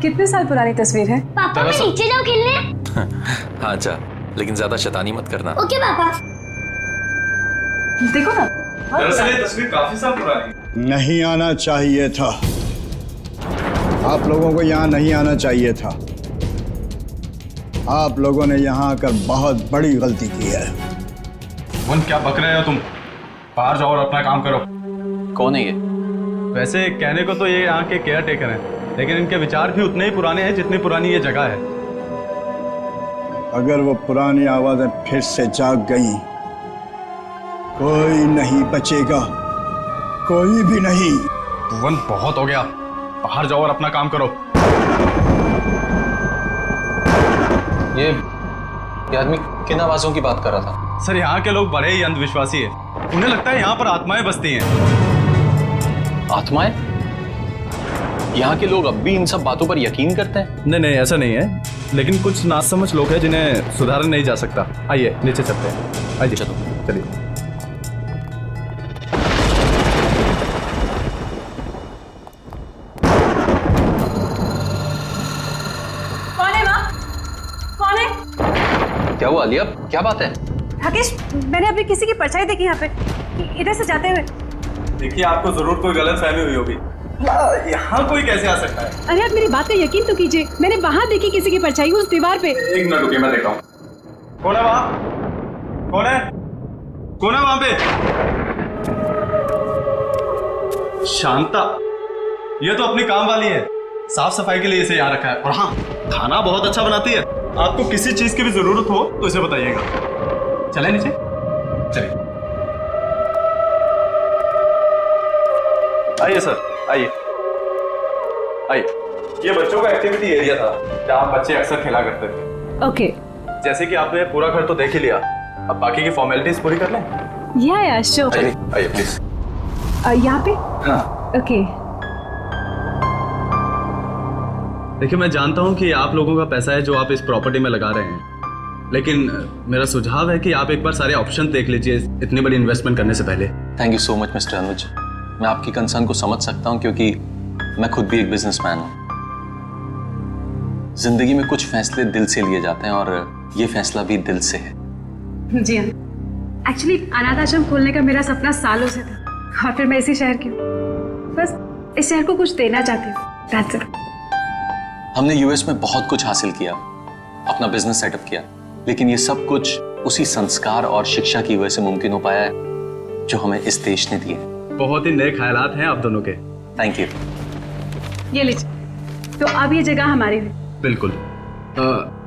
कितने साल पुरानी तस्वीर है? पापा मैं नीचे जाऊँ खेलने? हाँ जा, लेकिन ज्यादा शैतानी मत करना। ओके पापा। देखो ना, दरअसल ये तस्वीर काफी साल पुरानी। नहीं आना चाहिए था, आप लोगों को यहाँ नहीं आना चाहिए था। आप लोगों ने यहाँ आकर बहुत बड़ी गलती की है। मन क्या बक रहे हो तुम? बाहर जाओ और अपना काम करो। कौन है ये? वैसे कहने को तो ये यहाँ के केयर टेकर हैं, लेकिन इनके विचार भी उतने ही पुराने हैं जितनी पुरानी ये जगह है। अगर वो पुरानी आवाजें फिर से जाग गई, कोई नहीं बचेगा, कोई भी नहीं। भुवन बहुत हो गया, बाहर जाओ और अपना काम करो। ये आदमी किन आवाजों की बात कर रहा था? सर यहाँ के लोग बड़े ही अंधविश्वासी हैं। उन्हें लगता है यहाँ पर आत्माएं बसती हैं। आत्माएं? यहाँ के लोग अब भी इन सब बातों पर यकीन करते हैं? नहीं नहीं ऐसा नहीं है, लेकिन कुछ नासमझ लोग हैं जिन्हें सुधारा नहीं जा सकता। आइए नीचे चलते हैं। आइए चलो चलिए। कौन है माँ? कौन है? क्या हुआ आलिया, क्या बात है? राकेश, मैंने अभी किसी की परछाई देखी यहाँ पे, इधर से जाते हुए। देखिए आपको जरूर कोई गलत फहमी हुई होगी। यहाँ कोई कैसे आ सकता है? अरे आप मेरी बात का यकीन तो कीजिए, मैंने वहाँ देखी किसी की परछाई उस दीवार पे। एक मिनट रुकिए, मैं देखता हूँ। कौन है वहाँ? कौन है? कौन है वहाँ पे? शांता, ये तो अपनी काम वाली है। साफ सफाई के लिए इसे यहाँ रखा है। और हाँ, खाना बहुत अच्छा बनाती है। आपको किसी चीज की भी जरूरत हो तो इसे बताइएगा। चले नीचे, चलिए। आइए सर, आइए आइए। ये बच्चों का एक्टिविटी एरिया था जहाँ बच्चे अक्सर खेला करते थे। ओके। जैसे कि आपने पूरा घर तो देख ही लिया, अब बाकी की फॉर्मेलिटीज पूरी कर लें। या श्योर। आइए आइए प्लीज। यहाँ पे? हाँ ओके। देखिए, मैं जानता हूँ कि आप लोगों का पैसा है जो आप इस प्रॉपर्टी में लगा रहे हैं, लेकिन मेरा सुझाव है कि आप एक बार सारे ऑप्शन देख लीजिए इतनी बड़ी इन्वेस्टमेंट करने से पहले। Thank you so much mister Anuj, मैं आपकी कंसर्न को समझ सकता हूँ क्योंकि मैं खुद भी एक बिजनेसमैन हूँ। जिंदगी में कुछ फैसले दिल से लिए जाते हैं और ये फैसला भी दिल से है। जी हाँ, एक्चुअली अनाथ आश्रम खोलने का मेरा सपना सालों से था और फिर मैं इसी शहर की हूँ। बस इस शहर को कुछ देना चाहती हूँ। That's it. हमने यूएस में बहुत कुछ हासिल किया, अपना बिजनेस सेटअप किया, लेकिन ये सब कुछ उसी संस्कार और शिक्षा की वजह से मुमकिन हो पाया है जो हमें इस देश ने दिए। बहुत ही नए ख्यालात हैं आप दोनों के। Thank you. ये लीजिए, तो अब ये जगह हमारी है। बिल्कुल।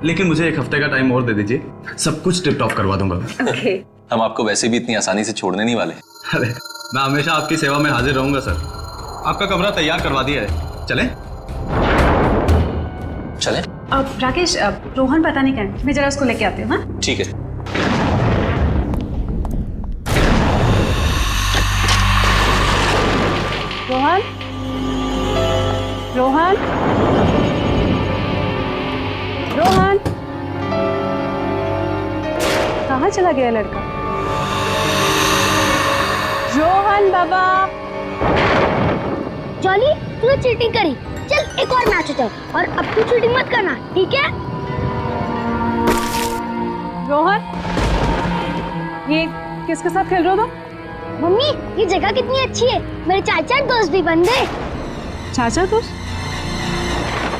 लेकिन मुझे एक हफ्ते का टाइम और दे दीजिए, सब कुछ टिप टॉप करवा दूंगा। ओके। हम आपको वैसे भी इतनी आसानी से छोड़ने नहीं वाले। अरे मैं हमेशा आपकी सेवा में हाजिर रहूंगा सर। आपका कमरा तैयार करवा दिया है, चलें? चलें? अब राकेश, अब रोहन पता नहीं कहाँ है, मैं जरा उसको लेके आती हूँ। हाँ ठीक है। रोहन, रोहन, रोहन, कहाँ चला गया लड़का? रोहन बाबा। जॉली, तूने चीटिंग करी, चल एक और मैच हो और अब तू चीटिंग मत करना, ठीक है? रोहन, ये किसके साथ खेल रहे हो तुम? मम्मी, ये जगह कितनी अच्छी है, मेरे चाचा दोस्त भी बन गए। चाचा दोस्त?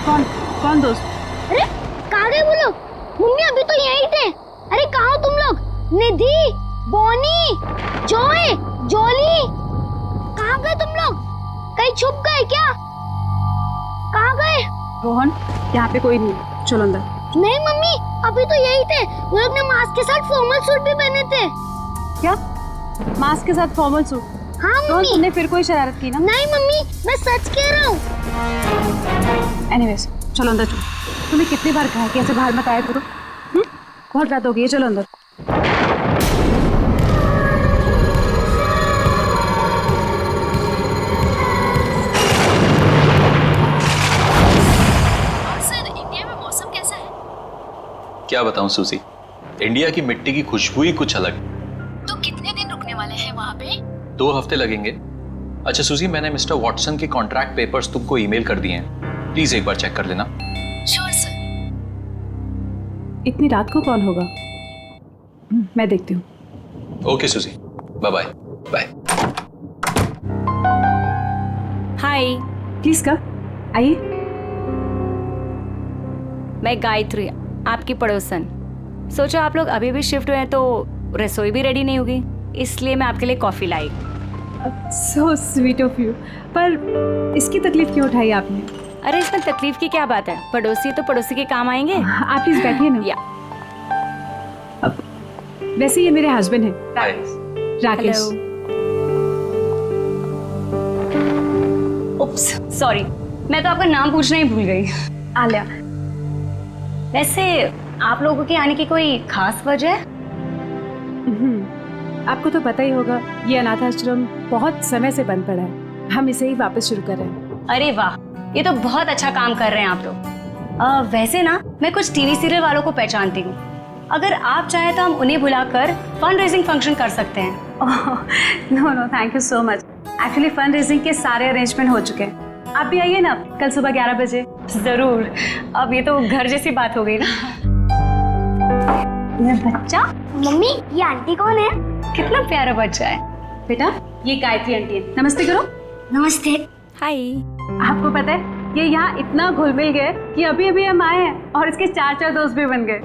कौन कौन दोस्त? अरे कहाँ गए वो लोग? मम्मी अभी तो यहीं थे। अरे कहाँ हो तुम लोग? निधि, बॉनी, जॉय, जॉली, कहाँ गए तुम लोग? कहीं छुप गए क्या? कहाँ गए? रोहन, यहाँ पे कोई नहीं, चलो अंदर। नहीं मम्मी, अभी तो यही थे। वो लोग ने मास्क के साथ फॉर्मल सूट भी पहने थे। क्या? मास्क के साथ फॉर्मल सूट? हाँ रोहन, मम्मी। तुमने फिर कोई शरारत की ना? नहीं मम्मी, मैं सच कह रहा हूँ। एनीवेज, चलो अंदर चलो। तुम्हें कितनी बार कहा कि ऐसे बाहर मत आया करो? बहुत रात हो गई है, चलो अंदर। सर, इंडिया में मौसम कैसा है? क्या बताऊं सूजी, इंडिया की मिट्टी की खुशबू ही कुछ अलग। तो कितने दिन रुकने वाले हैं वहाँ पे? 2 हफ्ते लगेंगे। अच्छा सूजी, मैंने मिस्टर वॉटसन के कॉन्ट्रैक्ट पेपर्स तुमको ईमेल कर दिए हैं। प्लीज एक बार चेक कर लेना। Sure sir. इतनी रात को कौन होगा? मैं देखती हूँ। Okay Suji, bye bye. Bye. Hi, please का आइए। मैं गायत्री, आपकी पड़ोसन। सोचो आप लोग अभी भी शिफ्ट हुए हैं तो रसोई भी रेडी नहीं होगी, इसलिए मैं आपके लिए coffee lie. So sweet of you. पर इसकी तकलीफ क्यों उठाई आपने? अरे इसमें तकलीफ की क्या बात है, पड़ोसी तो पड़ोसी के काम आएंगे। आप प्लीज बैठिए ना। या वैसे ये मेरे हस्बैंड हैं, हाय। राकेश। उप्स, सॉरी, मैं तो आपका नाम पूछना ही भूल गई। आलिया। वैसे आप लोगों के आने की कोई खास वजह है? आपको तो पता ही होगा, ये अनाथ आश्रम बहुत समय से बंद पड़ा है। हम इसे ही वापस शुरू कर रहे हैं। अरे वाह, ये तो बहुत अच्छा काम कर रहे हैं आप लोग। वैसे ना मैं कुछ टीवी सीरियल वालों को पहचानती हूँ, अगर आप चाहें तो हम उन्हें बुलाकर फंड रेजिंग फंक्शन कर सकते हैं। No no, thank you so much. Actually fund raising के सारे अरेंजमेंट हो चुके हैं। आप भी आइए ना कल सुबह 11 बजे। जरूर, अब ये तो घर जैसी बात हो गई ना। ये बच्चा, मम्मी ये आंटी कौन है? कितना प्यारा बच्चा है। बेटा, ये गायत्री आंटी है। नमस्ते करो। नमस्ते। हाय। आपको पता है ये यहाँ इतना घुल मिल गए कि अभी अभी हम आए हैं और इसके 4 दोस्त भी बन गए।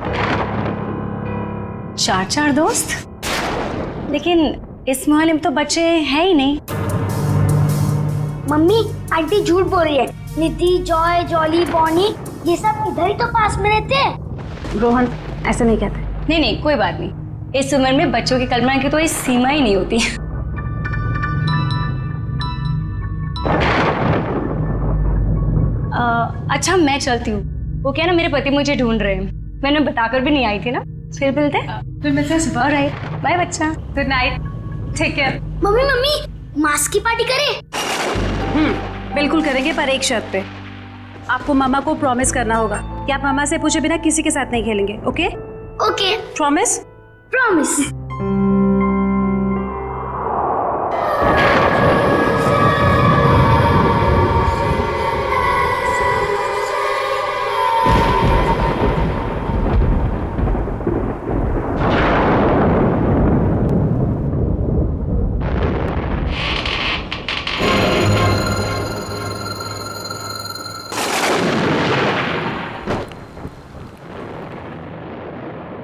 4 दोस्त? लेकिन इस मोहल्ले में तो बच्चे हैं ही नहीं। मम्मी आंटी झूठ बोल रही है। निधि, जॉय, जॉली, बॉनी ये सब इधर ही तो पास में रहते हैं। रोहन, ऐसे नहीं कहते। नहीं नहीं, कोई बात नहीं। इस उम्र में बच्चों की कल्पना की तो इस सीमा ही नहीं होती। अच्छा मैं चलती हूँ, वो क्या ना मेरे पति मुझे ढूंढ रहे हैं, मैंने बताकर भी नहीं आई थी ना। फिर मिलते हैं सुबह। ऑलराइट, बाय बच्चा। Good night, take care. Mummy mummy mask की पार्टी करें? बिल्कुल करेंगे, पर एक शर्त पे। आपको मामा को प्रॉमिस करना होगा कि आप मामा से पूछे बिना किसी के साथ नहीं खेलेंगे। ओके? Okay, promise? प्रॉमिस।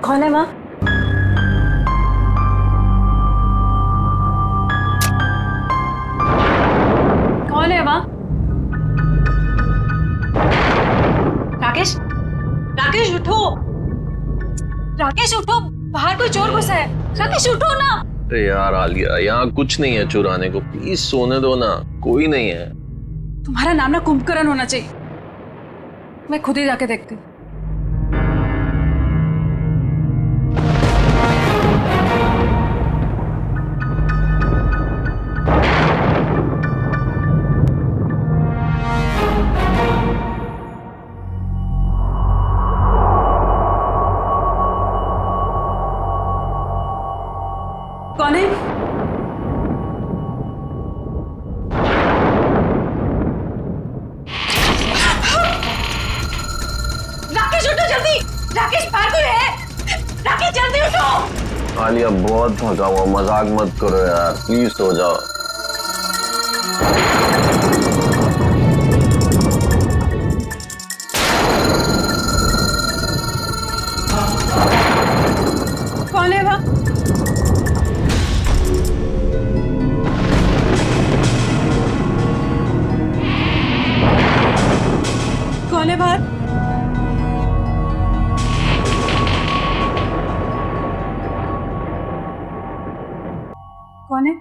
कौन है माँ? कौन है माँ? राकेश, राकेश उठो। राकेश उठो, बाहर कोई चोर घुसा है। राकेश उठो ना। अरे यार आलिया, यहाँ कुछ नहीं है चुराने को, प्लीज सोने दो ना, कोई नहीं है। तुम्हारा नाम ना कुंभकर्ण होना चाहिए। मैं खुद ही जाके देखती हूँ। कौन है? राकेश उठो जल्दी। राकेश बाहर कोई है। राकेश जल्दी उठो। आलिया बहुत थका हुआ, मजाक मत करो यार, प्लीज सो जाओ। कौन है वहाँ? कौन है बाहर? कौन है?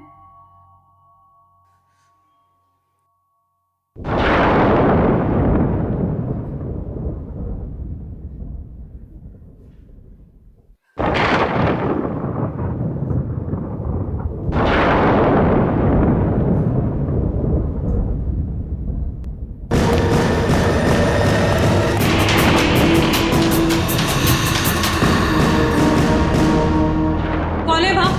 कौन है वहाँ?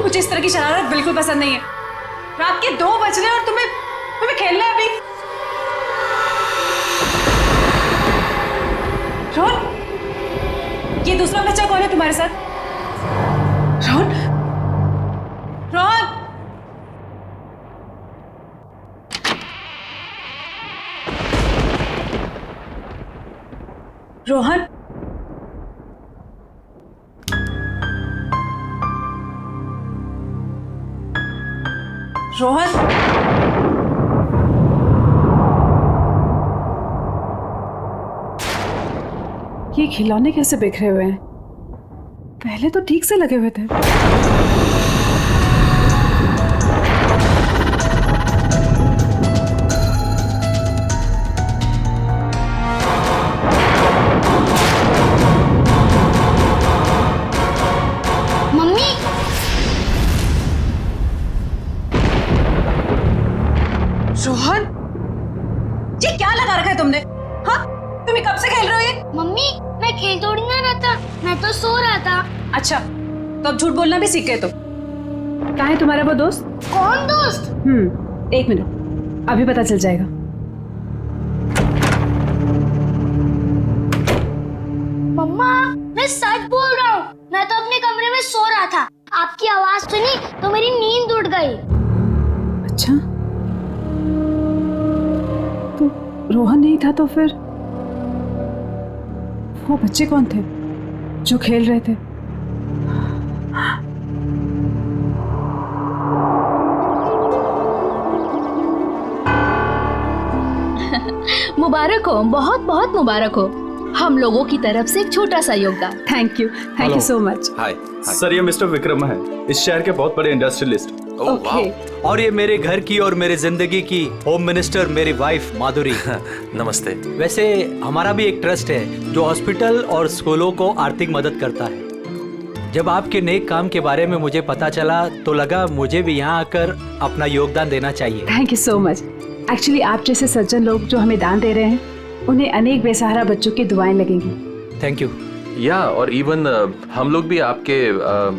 मुझे इस तरह की शरारत बिल्कुल पसंद नहीं है। रात के 2 बज रहे हैं और तुम्हें खेलना है अभी। रोहन, ये दूसरा बच्चा कौन है तुम्हारे साथ? रोहन, रोहन, रोहन, रोहन, ये खिलौने कैसे बिखरे हुए हैं? पहले तो ठीक से लगे हुए थे। मम्मी, रोहन, ये क्या लगा रखा है तुमने? हाँ, तुम्हें कब से खेल रहे हो ये? मम्मी, मैं खेल थोड़ी ना रहा था, मैं तो सो रहा था। अच्छा, तो अब झूठ बोलना भी सीख गए तुम। कहाँ है तुम्हारा वो दोस्त? कौन दोस्त? 1 मिनट, अभी पता चल जाएगा। मम्मा, मैं सच बोल रहा हूँ, मैं तो अपने कमरे में सो रहा था। आपकी आवाज सुनी तो मेरी नींद उड़ गई। अच्छा, तो रोहन नहीं था तो फिर वो बच्चे कौन थे जो खेल रहे थे? मुबारक हो, बहुत बहुत मुबारक हो। हम लोगों की तरफ से एक छोटा सा योगदान। Thank you so much. Hi. Sir, ये मिस्टर विक्रम है, इस शहर के बहुत बड़े इंडस्ट्रियलिस्ट। ओके, और ये मेरे घर की और मेरे जिंदगी की होम मिनिस्टर मेरी वाइफ माधुरी। नमस्ते। वैसे हमारा भी एक ट्रस्ट है जो हॉस्पिटल और स्कूलों को आर्थिक मदद करता है। जब आपके नेक काम के बारे में मुझे पता चला तो लगा मुझे भी यहाँ आकर अपना योगदान देना चाहिए। Thank you so much. Actually आप जैसे सज्जन लोग जो हमें दान दे रहे हैं, उन्हें अनेक बेसहारा बच्चों की दुआएं लगेंगी। Thank you. या और इवन हम लोग भी आपके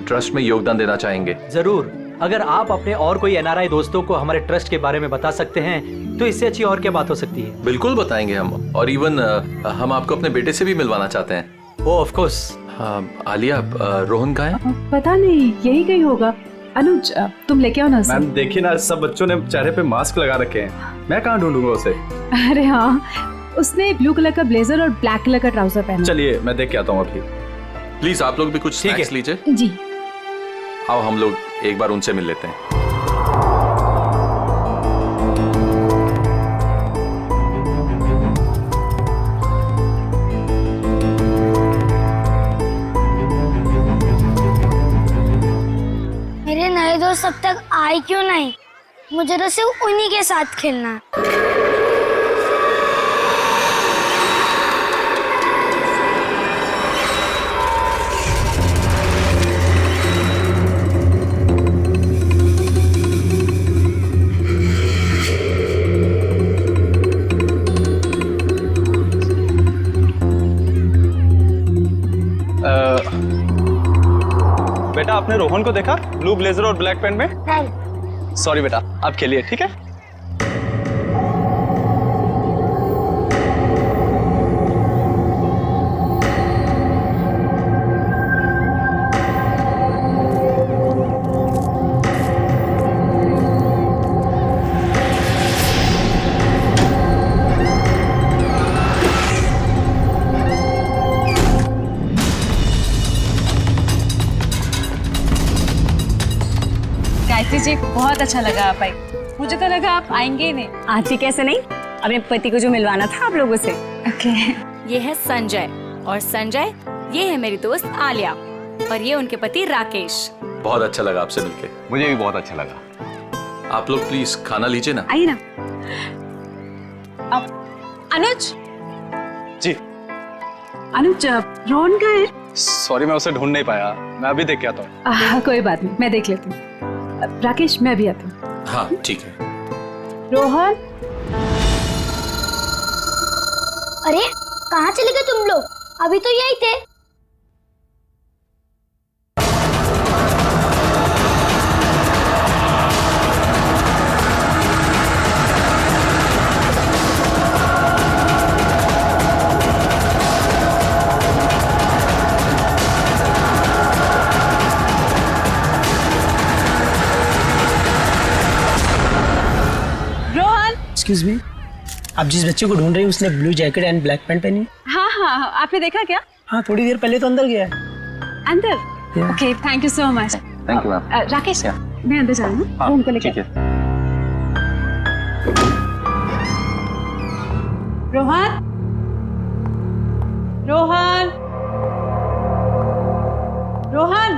ट्रस्ट में योगदान देना चाहेंगे। जरूर, अगर आप अपने और कोई एनआरआई दोस्तों को हमारे ट्रस्ट के बारे में बता सकते हैं तो इससे अच्छी और क्या बात हो सकती है। बिल्कुल बताएंगे हम, और इवन हम आपको अपने बेटे से भी मिलवाना चाहते हैं। ओ ऑफ कोर्स। आलिया, रोहन कहाँ है? पता नहीं, यही कहीं होगा। अनुज, तुम लेके आओ ना उसे। मैम देखिए ना, सब बच्चों ने चेहरे पे मास्क लगा रखे हैं, मैं कहाँ ढूंढूंगा उसे। अरे हाँ, उसने ब्लू कलर का ब्लेजर और ब्लैक कलर का ट्राउजर पहना। चलिए मैं देख के आता हूँ अभी। प्लीज आप लोग भी कुछ स्नैक्स लीजिए। जी। आओ हम लोग एक बार उनसे मिल लेते हैं। मेरे नए दोस्त अब तक आए क्यों नहीं? मुझे तो सिर्फ उन्हीं के साथ खेलना है। बेटा, आपने रोहन को देखा ब्लू ब्लेजर और ब्लैक पैंट में? नहीं। सॉरी बेटा, आप खेलिए, ठीक है? गायत्री जी, बहुत अच्छा लगा आप आई। मुझे तो लगा आप आएंगे ही नहीं। आती कैसे नहीं, अपने पति को जो मिलवाना था आप लोगों से। ओके। ये है संजय, और संजय ये है मेरी दोस्त आलिया, और ये उनके पति राकेश। बहुत अच्छा लगा आपसे मिलके। मुझे भी बहुत अच्छा लगा। आप लोग प्लीज खाना लीजिए ना। आइए ना। अनुज जी। अनुज, रोहन का है? सॉरी, मैं उसे ढूंढ नहीं पाया, मैं अभी देख के आता हूँ। कोई बात नहीं, मैं देख लेती हूँ। राकेश, मैं भी आती हूँ। हाँ ठीक है। रोहन। अरे कहाँ चले गए तुम लोग? अभी तो यही थे। एक्सक्यूज मी, आप जिस बच्चे को ढूंढ रही हैं उसने blue jacket and black pant पहनी है? हाँ हाँ हाँ, आपने देखा क्या? हाँ, थोड़ी देर पहले तो अंदर गया है। अंदर? Okay, thank you so much. Thank you ma'am. Rakesh, मैं अंदर जा रहा हूँ, हाँ, रूम को लेकर। ठीक है। रोहन, रोहन, रोहन,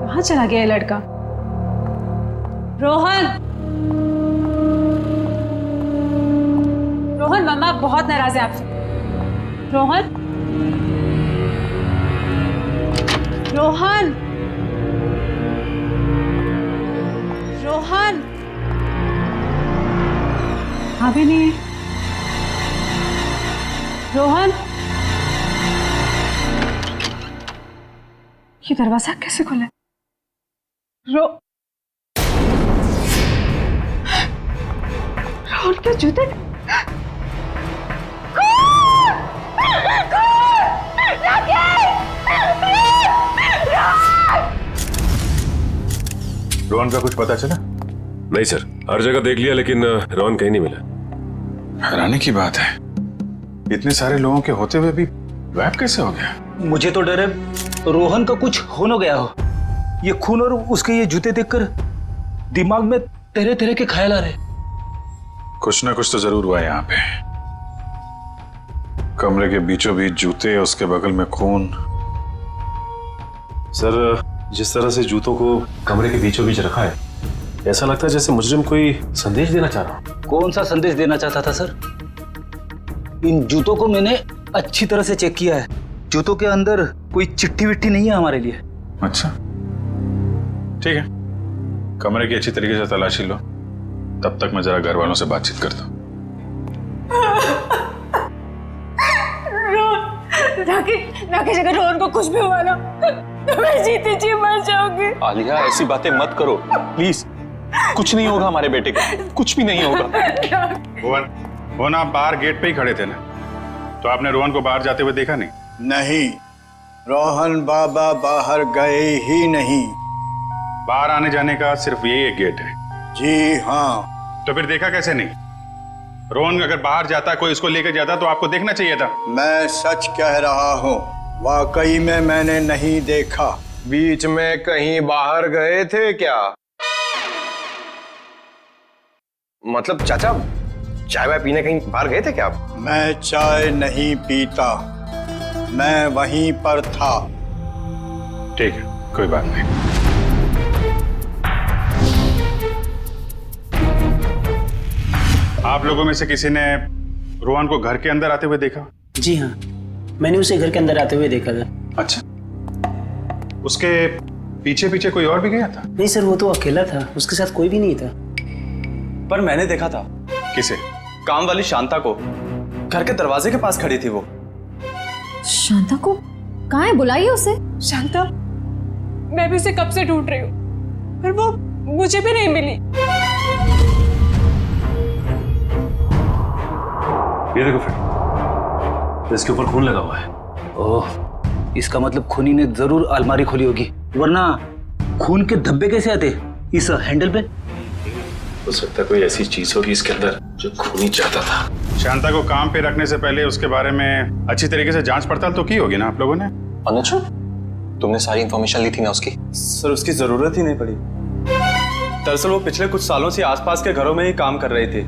कहाँ चला गया ये लड़का? रोहन, रोहन, मम्मा बहुत नाराज है आपसे। रोहन, रोहन, रोहन, अभी नहीं। रोहन, ये दरवाजा कैसे खुला? रोहन के जूते। रोहन का कुछ पता चला? नहीं सर, हर जगह देख लिया लेकिन रोहन कहीं नहीं मिला। हैरानी की बात है, इतने सारे लोगों के होते हुए भी गायब कैसे हो गया? मुझे तो डर है रोहन का कुछ हो न गया हो। ये खून और उसके ये जूते देखकर दिमाग में तरह तरह के ख्याल आ रहे। कुछ ना कुछ तो जरूर हुआ यहाँ पे। कमरे के बीचों बीच जूते, उसके बगल में खून। सर, जिस तरह से जूतों को कमरे के बीचों बीच रखा है, ऐसा लगता है जैसे मुजरिम कोई संदेश देना चाह रहा। कौन सा संदेश देना चाहता था सर? इन जूतों को मैंने अच्छी तरह से चेक किया है। जूतों के अंदर कोई चिट्ठी विट्ठी नहीं है हमारे लिए। अच्छा, ठीक है, कमरे की अच्छी तरीके से तलाशी लो। तब तक मैं जरा घर वालों से बातचीत करता हूँ। राकेश, अगर रोहन को कुछ भी हुआ ना तो मैं जीती जी मर जाऊंगी। आलिया, ऐसी बातें मत करो प्लीज। कुछ नहीं होगा हमारे बेटे को, कुछ भी नहीं होगा। भुवन, आप बाहर गेट पे ही खड़े थे ना, तो आपने रोहन को बाहर जाते हुए देखा नहीं? नहीं, रोहन बाबा बाहर गए ही नहीं। बाहर आने जाने का सिर्फ यही एक गेट है। जी हाँ। तो फिर देखा कैसे नहीं? रोहन अगर बाहर जाता, कोई इसको लेकर जाता तो आपको देखना चाहिए था। मैं सच कह रहा हूँ, वाकई में मैंने नहीं देखा। बीच में कहीं बाहर गए थे क्या? मतलब चाचा, चाय वाय पीने कहीं बाहर गए थे क्या आप? मैं चाय नहीं पीता, मैं वहीं पर था। ठीक है, कोई बात नहीं। आप लोगों में से किसी ने रोहन को घर के अंदर आते हुए देखा? जी हाँ, मैंने उसे घर के अंदर आते हुए देखा था। अच्छा, उसके पीछे पीछे कोई और भी गया था? नहीं सर, वो तो अकेला था, उसके साथ कोई भी नहीं था। पर मैंने देखा था। किसे? काम वाली शांता को। घर के दरवाजे के पास खड़ी थी वो। शांता को? कहाँ है? बुलाइए उसे। शांता, मैं भी उसे कब से ढूंढ रही हूँ, पर वो मुझे भी नहीं मिली। ये देखो फिर, इसके ऊपर खून लगा हुआ है। ओह, इसका मतलब खूनी ने जरूर अलमारी खोली होगी, वरना खून के धब्बे कैसे आते इस हैंडल पे? हो सकता है कोई ऐसी चीज होगी इसके अंदर जो खूनी चाहता था। शांता को काम पे रखने से पहले उसके बारे में अच्छी तरीके से जांच पड़ताल तो की होगी ना आप लोगों ने? अनुज, तुमने सारी इंफॉर्मेशन ली थी ना उसकी? सर, उसकी जरूरत ही नहीं पड़ी। दरअसल वो पिछले कुछ सालों से आसपास के घरों में ही काम कर रही थी,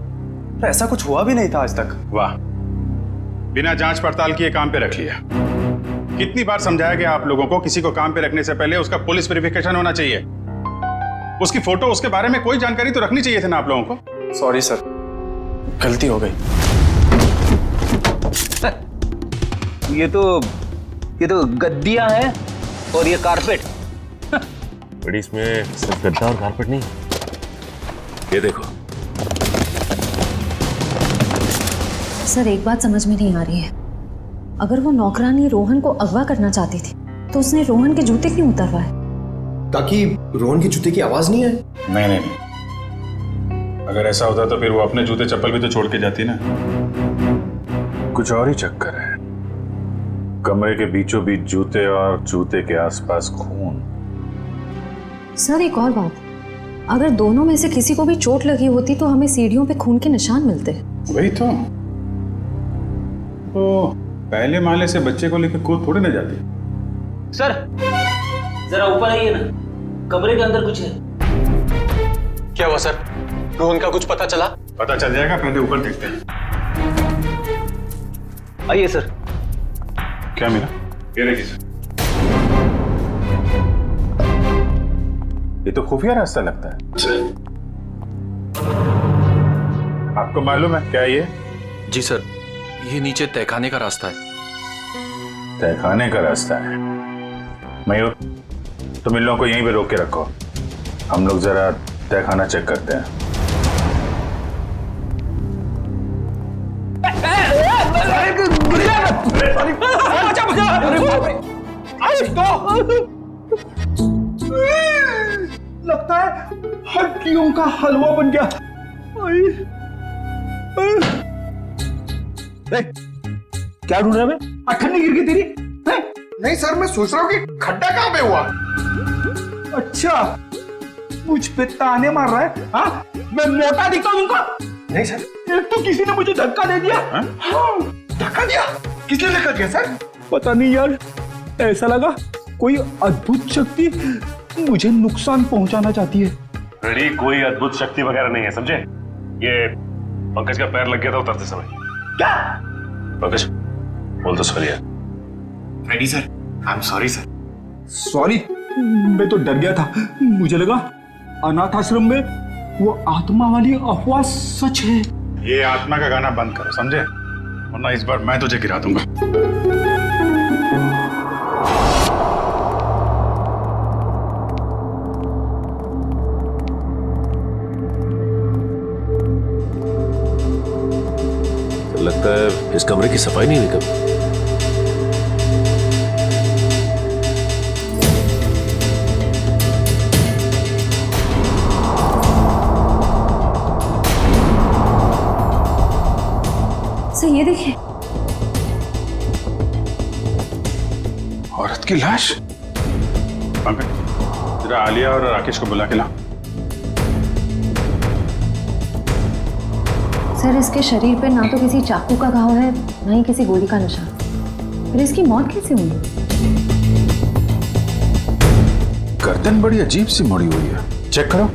तो ऐसा कुछ हुआ भी नहीं था आज तक। वाह, बिना जांच पड़ताल किए काम पे रख लिया। कितनी बार समझाया गया आप लोगों को, किसी को काम पे रखने से पहले उसका पुलिस वेरिफिकेशन होना चाहिए। उसकी फोटो, उसके बारे में कोई जानकारी तो रखनी चाहिए थी ना आप लोगों को। सॉरी सर, गलती हो गई। ये तो गद्दियां हैं और ये कारपेट। बड़ी, इसमें सिर्फ गद्दा और कारपेट नहीं, ये देखो। सर, एक बात समझ में नहीं आ रही है। अगर वो नौकरानी रोहन को अगवा करना चाहती थी तो उसने रोहन के जूते क्यों उतरवाए? ताकि रोहन के जूते की आवाज नहीं आए। नहीं, अगर ऐसा होता तो फिर वो अपने जूते चप्पल भी तो छोड़ के जाती ना। कुछ और ही चक्कर है। कमरे के बीचों बीच जूते और जूते के आसपास खून। सर, एक और बात, अगर दोनों में से किसी को भी चोट लगी होती तो हमें सीढ़ियों पे खून के निशान मिलते। वही तो पहले माले से बच्चे को लेकर कूद थोड़ी ना जाती। सर जरा ऊपर आइए ना, कमरे के अंदर कुछ है। क्या हुआ सर? रोहन का कुछ पता चला? पता चल जाएगा, पहले ऊपर देखते हैं। आइए सर। क्या मिला? ये देखिए सर, ये तो खुफिया रास्ता लगता है। आपको मालूम है क्या ये? जी सर, ये नीचे तहखाने का रास्ता है। तहखाने का रास्ता है? मयूर, तुम इन लोगों को यहीं पे रोक के रखो, हम लोग जरा तहखाना चेक करते हैं। लगता है हड्डियों का हलवा बन गया। क्या ढूंढ रहा है? अठन्नी गिर गई तेरी? नहीं सर, मैं सोच रहा हूँ कि खड्डा कहाँ पे हुआ। अच्छा, मुझ पे ताने मार रहा है? हाँ, मैं मोटा दिखता हूँ तुमको? नहीं सर। एक तो किसी ने मुझे धक्का दे दिया। हाँ, धक्का दिया? किसने धक्का दिया सर? पता नहीं यार, ऐसा लगा कोई अद्भुत शक्ति मुझे नुकसान पहुंचाना चाहती है। रेडी, कोई अद्भुत शक्ति वगैरह नहीं है, समझे? ये पंकज का पैर लग गया था उतरते समय। क्या? पंकज बोल तो सॉरी यार। Ready sir, I am sorry sir. Sorry? मैं तो डर गया था, मुझे लगा अनाथ आश्रम में वो आत्मा वाली अफवाह सच है। ये आत्मा का गाना बंद करो, समझे? वरना इस बार मैं तुझे गिरा दूंगा। लगता है इस कमरे की सफाई नहीं हुई कभी। सर ये देखिए, औरत की लाश। पंकज, जरा आलिया और राकेश को बुला के ला। सर इसके शरीर पे ना तो किसी चाकू का घाव है, ना ही किसी गोली का निशान। फिर इसकी मौत कैसे हुई? गर्दन बड़ी अजीब सी मुड़ी हुई है, चेक करो।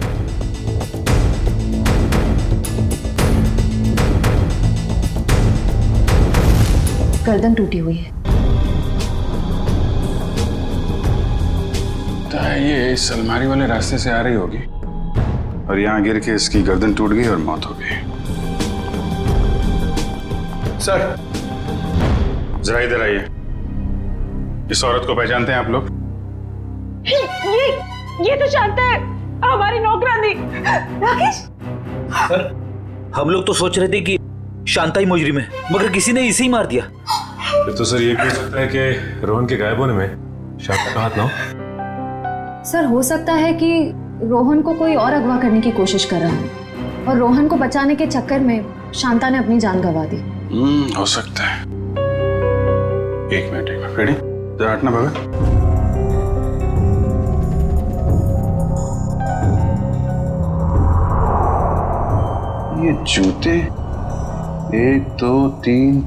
गर्दन टूटी हुई है। तो ये इस अलमारी वाले रास्ते से आ रही होगी और यहाँ गिर के इसकी गर्दन टूट गई और मौत हो गई। सर, जरा इधर आइए। इस औरत को पहचानते हैं आप लोग? ये तो शांता है, हमारी नौकरानी। राकेश, सर हम लोग तो सोच रहे थे कि शांता ही मुजरिम है, मगर किसी ने इसे ही मार दिया। तो सर ये भी हो सकता है कि रोहन के गायब होने में शांता का हाथ ना हो। सर हो सकता है कि रोहन को कोई और अगवा करने की कोशिश कर रहा है और रोहन को बचाने के चक्कर में शांता ने अपनी जान गंवा दी। हो सकता है। एक मिनट रेडी, जरा हटना भगत। ये जूते 1 2 3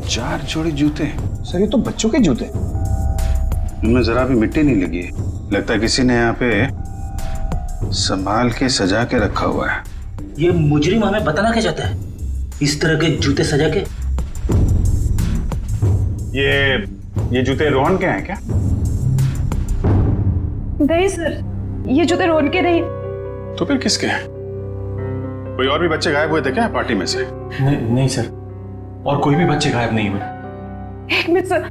4 जोड़ी जूते। सर ये तो बच्चों के जूते। इनमें जरा भी मिट्टी नहीं लगी है। लगता है किसी ने यहाँ पे संभाल के सजा के रखा हुआ है। ये मुजरिम हमें बताना क्या चाहता है? इस तरह के जूते सजा के? ये जूते रोहन के हैं क्या? नहीं सर, ये जूते रोहन के नहीं। तो फिर किसके हैं? कोई और भी बच्चे गायब हुए थे क्या पार्टी में से? नहीं सर, और कोई भी बच्चे गायब नहीं हुए। एक मिनट सर,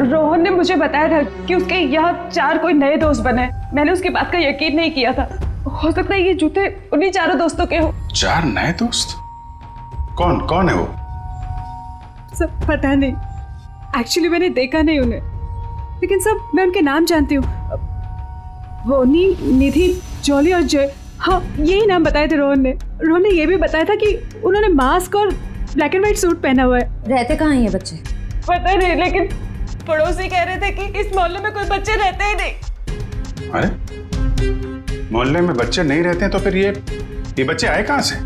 रोहन ने मुझे बताया था कि उसके यहाँ 4 कोई नए दोस्त बने। मैंने उसकी बात का यकीन नहीं किया था। हो सकता है ये जूते उन्हीं 4 दोस्तों के हो। 4 नए दोस्त? कौन है वो? सब पता नहीं, एक्चुअली मैंने देखा नहीं उन्हें, लेकिन सब मैं उनके नाम जानती हूँ। बोनी, निधि, जॉली और जय। हाँ, यही नाम बताए थे रोहन ने। रोहन ने ये भी बताया था कि उन्होंने मास्क और ब्लैक एंड व्हाइट सूट पहना हुआ है। रहते कहाँ हैं ये बच्चे? पता नहीं, लेकिन पड़ोसी कह रहे थे कि इस मोहल्ले में कोई बच्चे रहते ही नहीं। अरे मोहल्ले में बच्चे नहीं रहते हैं तो फिर ये बच्चे आए कहाँ से?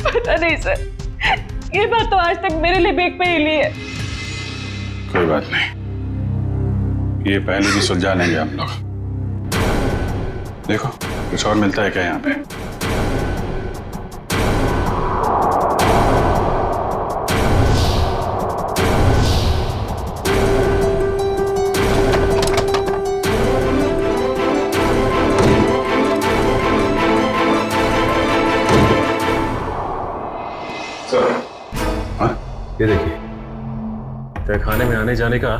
पता नहीं सर, ये बात तो आज तक मेरे लिए बेक पे ही ली है। कोई बात नहीं, ये पहले भी सुलझा लेंगे हम लोग। देखो कुछ और मिलता है क्या यहाँ पे? ये देखिए, तहखाने में आने जाने का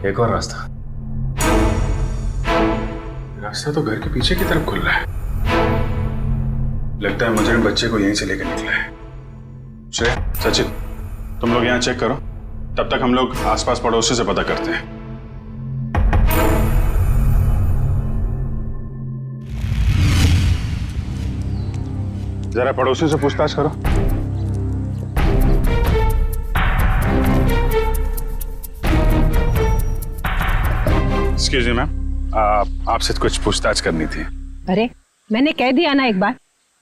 एक और रास्ता। रास्ता तो घर के पीछे की तरफ खुल रहा है। लगता है मुजरिम बच्चे को यहीं से लेकर निकला है। श्रेया, सचिन, तुम लोग यहाँ चेक करो, तब तक हम लोग आसपास पड़ोसी से पता करते हैं। जरा पड़ोसी से पूछताछ करो। एक्सक्यूज मी मैम, आपसे कुछ पूछताछ करनी थी। अरे मैंने कह दिया ना एक बार,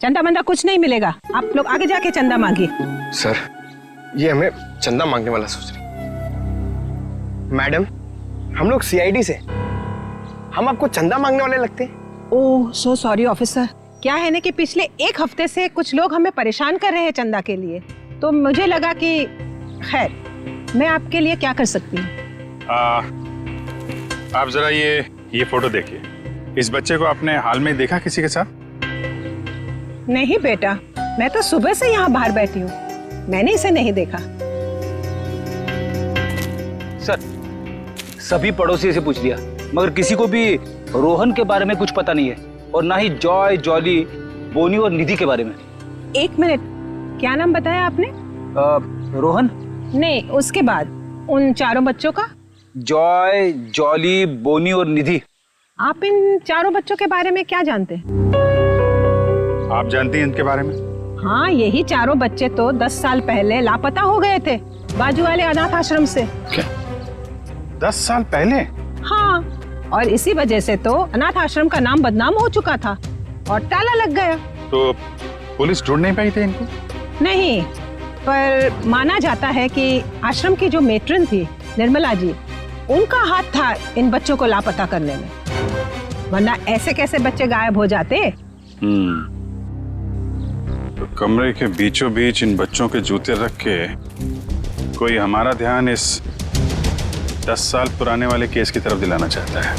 चंदा मंदा कुछ नहीं मिलेगा। आप लोग आगे जाके चंदा मांगिए। सर, ये हमें चंदा मांगने वाला सोच रही। मैडम, हम लोग सीआईडी से, हम आपको चंदा मांगने वाले लगते हैं। ओह सो सॉरी ऑफिसर। क्या है ना कि पिछले एक हफ्ते से कुछ लोग हमें परेशान कर रहे हैं चंदा के लिए, तो मुझे लगा कि खैर मैं आपके लिए क्या कर सकती हूँ। आप जरा ये फोटो देखिए। इस बच्चे को आपने हाल में देखा किसी के साथ? नहीं बेटा, मैं तो सुबह से यहाँ बाहर बैठी हूँ, मैंने इसे नहीं देखा। सर, सभी पड़ोसी से पूछ लिया, मगर किसी को भी रोहन के बारे में कुछ पता नहीं है, और ना ही जॉय, जॉली, बोनी और निधि के बारे में। एक मिनट, क्या नाम बताया आपने? रोहन नहीं, उसके बाद उन चारों बच्चों का? जॉय, जॉली, बोनी और निधि। आप इन चारों बच्चों के बारे में क्या जानते हैं? आप जानती हैं इनके बारे में? हाँ, यही चारों बच्चे तो 10 साल पहले लापता हो गए थे बाजू वाले अनाथ आश्रम से। क्या? 10 साल पहले? हाँ, और इसी वजह से तो अनाथ आश्रम का नाम बदनाम हो चुका था और ताला लग गया। तो पुलिस ढूंढ नहीं पाई थी इनको? नहीं, पर माना जाता है कि आश्रम की जो मेट्रन थी निर्मला जी, उनका हाथ था इन बच्चों को लापता करने में, वरना ऐसे कैसे बच्चे गायब हो जाते। तो कमरे के बीचों बीच इन बच्चों के जूते रख के कोई हमारा ध्यान इस 10 साल पुराने वाले केस की तरफ दिलाना चाहता है।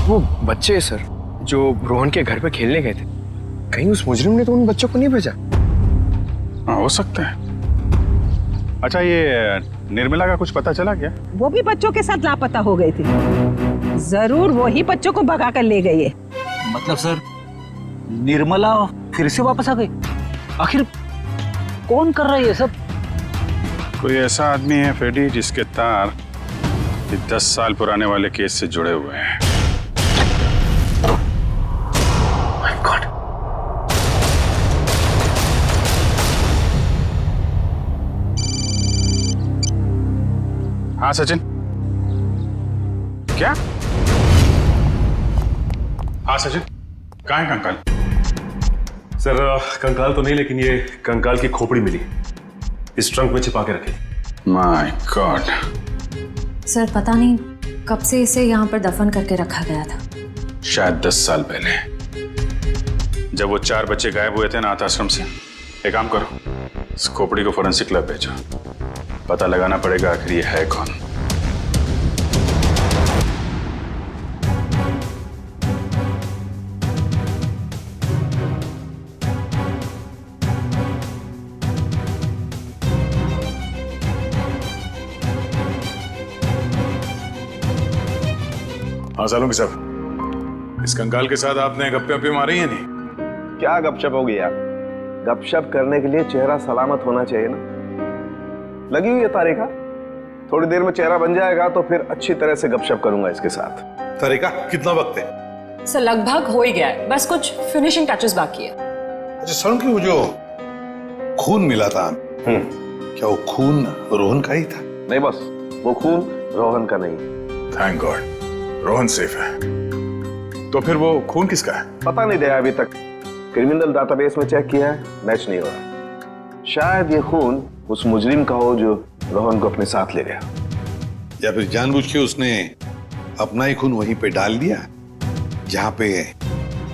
वो बच्चे सर, जो रोहन के घर पे खेलने गए थे, कहीं उस मुजरिम ने तो उन बच्चों को नहीं भेजा? हाँ, हो सकता है। अच्छा, ये निर्मला का कुछ पता चला क्या? वो भी बच्चों के साथ लापता हो गई थी। जरूर वो ही बच्चों को भगा कर ले गई है। मतलब सर, निर्मला फिर से वापस आ गई? आखिर कौन कर रहा है ये सब? कोई ऐसा आदमी है फेडी जिसके तार 10 साल पुराने वाले केस से जुड़े हुए हैं। My God. हाँ सचिन, क्या? हाँ सचिन, कहाँ है कंकाल? सर, कंकाल तो नहीं, लेकिन ये कंकाल की खोपड़ी मिली, इस ट्रंक में छिपा के रखी। My God. सर पता नहीं कब से इसे यहाँ पर दफन करके रखा गया था। शायद 10 साल पहले, जब वो 4 बच्चे गायब हुए थे अनाथ आश्रम से। एक काम करो, इस खोपड़ी को फोरेंसिक लैब भेजो, पता लगाना पड़ेगा आखिर ये है कौन। हाँ सालुंगी साहब, इस कंकाल के साथ आपने गप्पे वप्पे मारी है नहीं? क्या गपशप होगी यार? गपशप करने के लिए चेहरा सलामत होना चाहिए ना। लगी हुई है तारिका, थोड़ी देर में चेहरा बन जाएगा तो फिर अच्छी तरह से गपशप करूंगा इसके साथ। तारिका, कितना वक्त है? सर लगभग हो ही गया है, बस कुछ फिनिशिंग टचेस बाकी है। अच्छा सालुंगी, वो जो खून मिला था, क्या वो खून रोहन का ही था? नहीं बस, वो खून रोहन का नहीं। थैंक गॉड, रोहन सेफ है। तो फिर वो खून किसका है? पता नहीं दया, अभी तक क्रिमिनल डाटाबेस में चेक किया है, मैच नहीं हो रहा। शायद ये खून उस मुजरिम का हो जो रोहन को अपने साथ ले गया, या फिर जानबूझ के उसने अपना ही खून वहीं पे डाल दिया जहां पे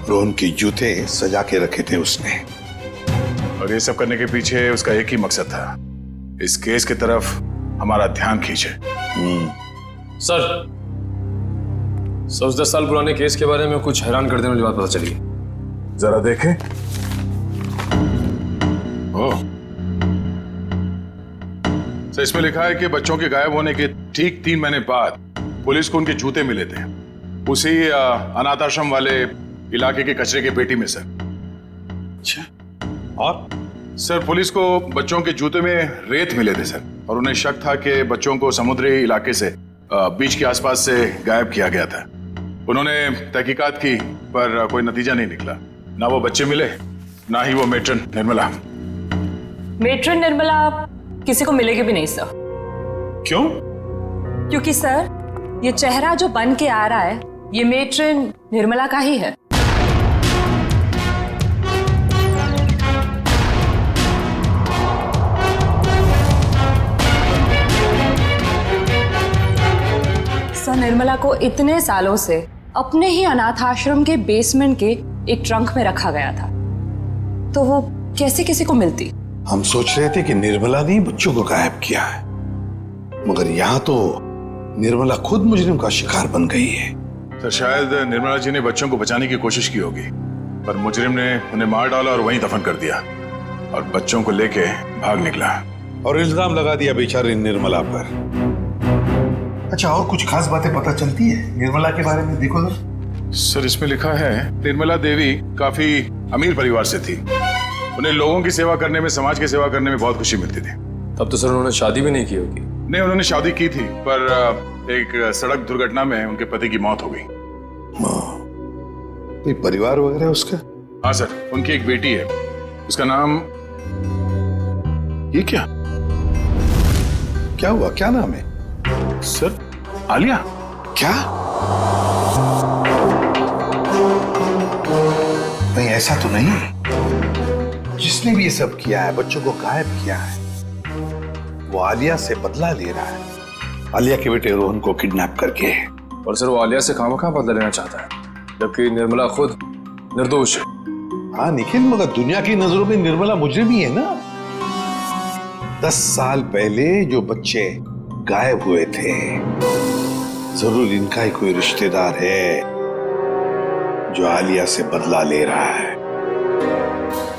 रोहन के जूते सजा के रखे थे उसने। और ये सब करने के पीछे उसका एक ही मकसद था, इस केस की तरफ हमारा ध्यान खींचे। सर 10 साल पुराने केस के बारे में कुछ हैरान कर देने वाली बात पता चली। जरा देखें। ओह, तो इसमें लिखा है कि बच्चों के गायब होने के ठीक 3 महीने बाद पुलिस को उनके जूते मिले थे उसी अनाथ आश्रम वाले इलाके के कचरे के पेटी में, सर। अच्छा, और सर पुलिस को बच्चों के जूते में रेत मिले थे, सर, और उन्हें शक था कि बच्चों को समुद्री इलाके से बीच के आसपास से गायब किया गया था। उन्होंने तहकीकात की पर कोई नतीजा नहीं निकला, ना वो बच्चे मिले ना ही वो मेट्रन निर्मला। मेट्रन निर्मला किसी को मिलेगी भी नहीं सर। क्यों? क्योंकि सर ये चेहरा जो बन के आ रहा है ये मेट्रन निर्मला का ही है। सर निर्मला को इतने सालों से अपने ही अनाथ आश्रम के बेसमेंट के एक ट्रंक में रखा गया था, तो वो कैसे किसी को मिलती? हम सोच रहे थे कि निर्मला ने बच्चों को गायब किया है, मगर यहाँ तो निर्मला खुद मुजरिम का शिकार बन गई है। तो शायद निर्मला जी ने बच्चों को बचाने की कोशिश की होगी, पर मुजरिम ने उन्हें मार डाला और वहीं दफन कर दिया और बच्चों को लेके भाग निकला और इल्जाम लगा दिया बेचारी निर्मला पर। अच्छा, और कुछ खास बातें पता चलती है निर्मला के बारे में? देखो सर, इसमें लिखा है निर्मला देवी काफी अमीर परिवार से थी। उन्हें लोगों की सेवा करने में, समाज की सेवा करने में बहुत खुशी मिलती थी। तब तो सर उन्होंने शादी भी नहीं की होगी। नहीं, उन्होंने शादी की थी, पर एक सड़क दुर्घटना में उनके पति की मौत हो गई। कोई परिवार वगैरह उसका? हाँ सर, उनकी एक बेटी है, उसका नाम, ये क्या हुआ, क्या नाम है? सर, आलिया। क्या? नहीं, ऐसा तो नहीं। जिसने भी ये सब किया है, बच्चों को गायब किया है, वो आलिया से बदला ले रहा है, आलिया के बेटे रोहन को किडनैप करके। और सर वो आलिया से खामखा बदला लेना चाहता है, जबकि निर्मला खुद निर्दोष है। हाँ निखिल, मगर दुनिया की नजरों में निर्मला मुजरिम ही है ना। 10 साल पहले जो बच्चे गायब हुए थे, जरूर इनका ही कोई रिश्तेदार है जो आलिया से बदला ले रहा है,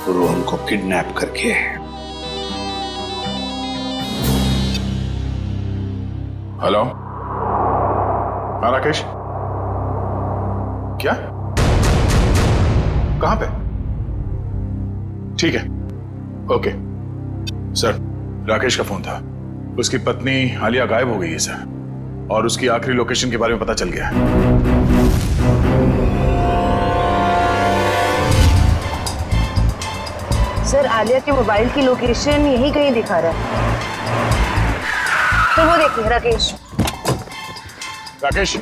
रोहन को किडनैप करके। हेलो, हाँ राकेश, क्या? कहां पे? ठीक है, ओके सर। राकेश का फोन था, उसकी पत्नी आलिया गायब हो गई है सर, और उसकी आखिरी लोकेशन के बारे में पता चल गया है। सर आलिया के मोबाइल की लोकेशन यही कहीं दिखा रहा है। तो वो देखिए राकेश। राकेश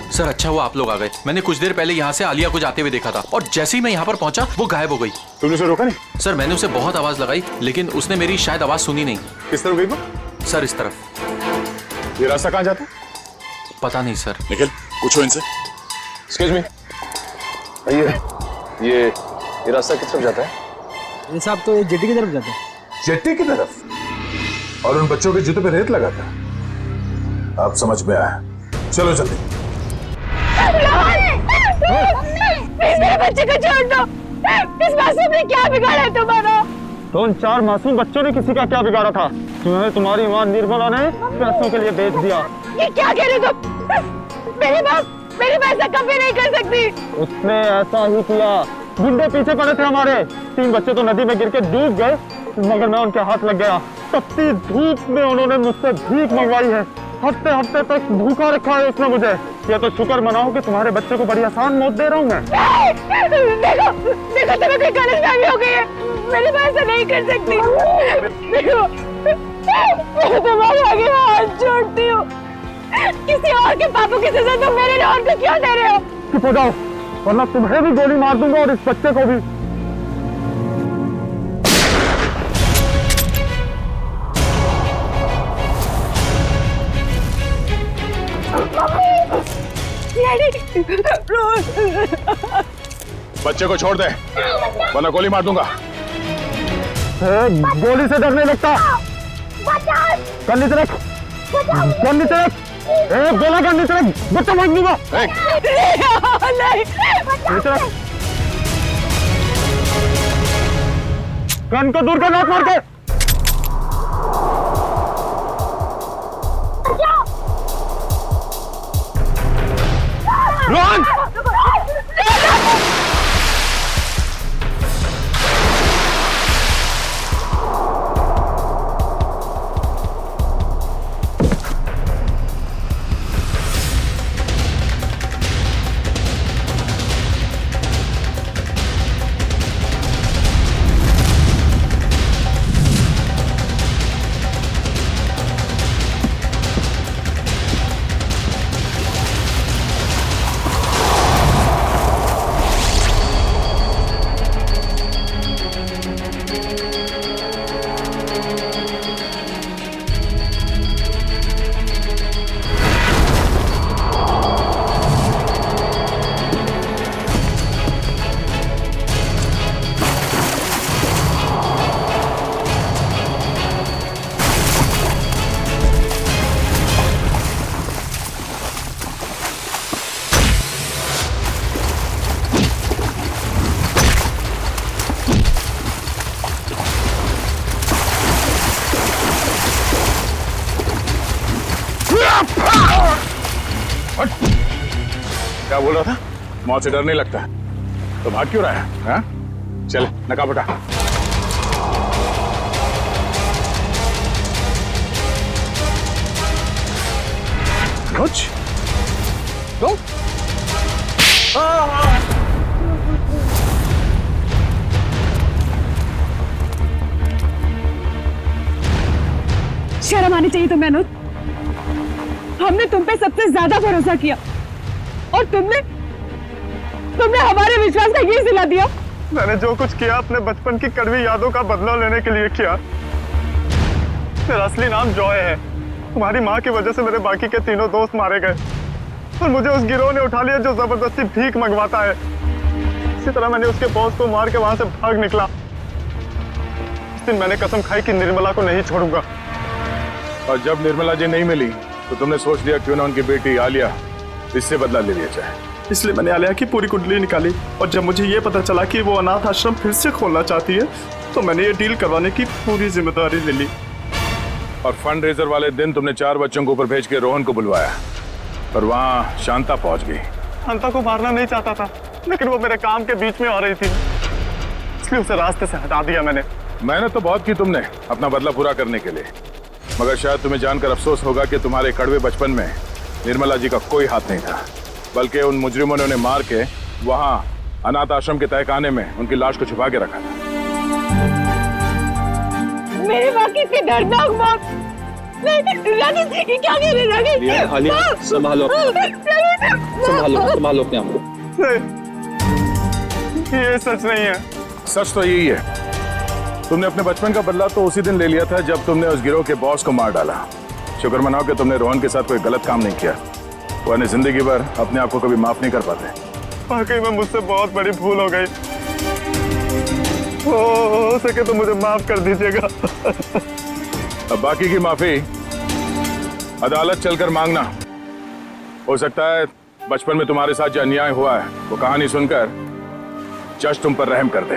सर, अच्छा हुआ आप लोग आ गए। मैंने कुछ देर पहले यहाँ से आलिया को जाते हुए देखा था, और जैसे ही मैं यहाँ पर पहुंचा वो गायब हो गई। तुमने उसे रोका नहीं? सर मैंने उसे बहुत आवाज लगाई, लेकिन उसने मेरी शायद आवाज सुनी नहीं। किस तरफ गई वो? सर इस तरफ। ये रास्ता कहाँ जाता है? पता नहीं सर। निखिल, पूछो इनसे। एक्सक्यूज मी, ये रास्ता किस तरफ जाता है? ये साहब तो जेटी की तरफ जाते हैं। जेटी की तरफ? और उन बच्चों के जूते पे रेत लगा था। अब समझ में आया, चलो जल्दी। मेरे बच्चे को छोड़ दो। इस मासूम ने क्या बिगाड़ा है तुम्हारा? तो उन 4 मासूम बच्चों ने किसी का क्या बिगाड़ा था? तुम्हें तुम्हारी मां निर्मला ने पैसों के लिए बेच दिया। ये क्या कह रहे तुम? मेरी मां ऐसा कभी नहीं कर सकती। उसने ऐसा ही किया। गुंडे पीछे पड़े थे हमारे। 3 बच्चे तो नदी में गिर के डूब गए, मगर मैं उनके हाथ लग गया। तपती धूप में उन्होंने मुझसे भीख मंगवाई है। हफ्ते हफ्ते तक भूखा रखा है उसने मुझे। ये तो शुक्र मनाओ कि तुम्हारे बच्चे को बड़ी आसान मौत दे रहा हूँ मैं। देखो तुम्हें कोई गलतफहमी हो गई है। मेरे पास ऐसा नहीं कर सकती। मैं तुम्हारे आगे हाथ जोड़ती हूँ। किसी और के पापों की सजा तुम मेरे रोहन को क्यों दे रहे हो? चुप हो जाओ वरना तुम्हें भी गोली मार दूंगा और इस बच्चे को भी। बच्चे को छोड़ दे वरना गोली मार दूंगा। गोली से डर नहीं लगता। कर नीचे रख, कर नीचे रख, गोला कर नीचे रख, बच्चा मार दूंगा। नीचे रख, कान को दूर कर, लात मार के। रोहन! क्या बोल रहा था? मौत से डर नहीं लगता तो भाग क्यों रहा है? हाँ? चल नकाब हटा। कुछ तो शर्म आनी चाहिए तुम्हें अनुज। हमने तुम पे सबसे ज्यादा भरोसा किया और तुमने हमारे विश्वास का ये सिला दिया। मैंने जो कुछ किया अपने बचपन की कड़वी यादों का बदला लेने के लिए किया। मेरा असली नाम जॉय है। तुम्हारी माँ की वजह से मेरे बाकी के तीनों दोस्त मारे गए और मुझे उस गिरोह ने उठा लिया जो जबरदस्ती भीख मंगवाता है। इसी तरह मैंने उसके बॉस को मार के वहां से भाग निकला। उस दिन मैंने कसम खाई कि निर्मला को नहीं छोड़ूंगा। और जब निर्मला जी नहीं मिली तो तुमने सोच लिया क्यों ना उनकी बेटी आलिया इससे बदला ले लिया जाए। इसलिए मैंने आलिया की पूरी कुंडली निकाली और जब मुझे ये पता चला कि वो अनाथ आश्रम फिर से खोलना चाहती है तो मैंने ये डील करवाने की पूरी जिम्मेदारी ले ली। और फंड रेजर वाले दिन तुमने 4 बच्चों को ऊपर भेज के रोहन को बुलवाया और वहां शांता पहुंच गई। शांता को मारना नहीं चाहता था लेकिन वो मेरे काम के बीच में आ रही थी इसलिए उसे रास्ते से हटा दिया मैंने। मेहनत तो बहुत की तुमने अपना बदला पूरा करने के लिए, मगर शायद तुम्हें जानकर अफसोस होगा कि तुम्हारे कड़वे बचपन में निर्मला जी का कोई हाथ नहीं था, बल्कि उन मुजरिमों ने उन्हें मार के वहां अनाथ आश्रम के तहखाने में उनकी लाश को छुपा के रखा था। मेरे माँ की इतनी दर्दनाक मौत। राकेश क्या कह रहे राकेश? आलिया संभालो संभालो अपने आप को। ये सच नहीं है। सच तो यही है। तुमने अपने बचपन का बदला तो उसी दिन ले लिया था जब तुमने उस गिरोह के बॉस को मार डाला। शुक्र मनाओ कि तुमने रोहन के साथ कोई गलत काम नहीं किया, वरना जिंदगी भर अपने आप को कभी माफ नहीं कर पाते। वाकई में मुझसे बहुत बड़ी भूल हो गई। हो सके तो मुझे माफ कर दीजिएगा। अब बाकी की माफी अदालत चलकर मांगना। हो सकता है बचपन में तुम्हारे साथ जो अन्याय हुआ है वो कहानी सुनकर जज तुम पर रहम कर दे।